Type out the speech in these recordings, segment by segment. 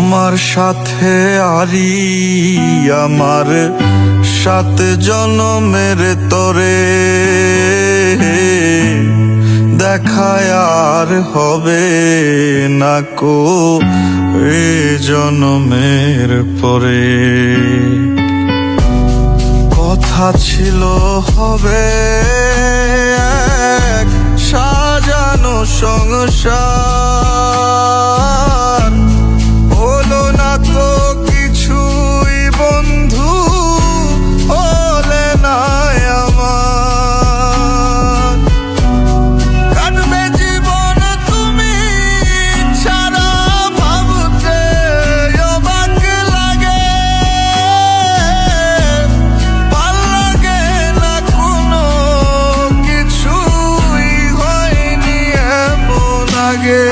আমার সাথে আরি আমার 7 জনমের তরে দেখায় আর হবে না কো এ জনমের পরে। কথা ছিল হবে এক সাজানো সংসার, হলো না তো কিছুই বন্ধু, হলে না আমার। কাটবে জীবন তুমি ছাড়া ভাবতে অবাক লাগে, ভাল লাগে না কোনো কিছুই হয়নি এমন আগে।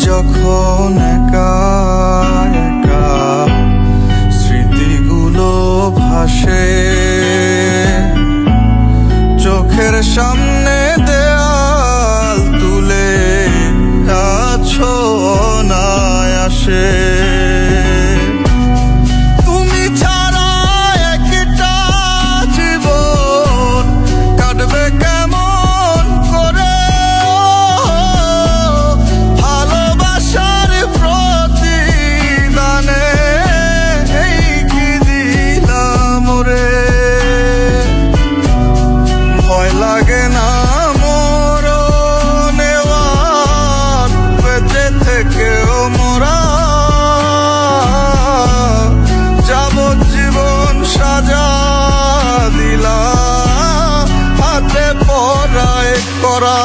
যখন একা একা স্মৃতিগুলো ভাসে, চোখের সামনে দেয়াল তুলে আছো অনায়াসে। তুমি ছাড়া একটা জীবন কাটবে কেমন করে, লাগে না মোর নেওয়ার বেঁচে থেকেও মোরা যাবজ্জীবন সাজা দিলা হাতে পড়ায় করা।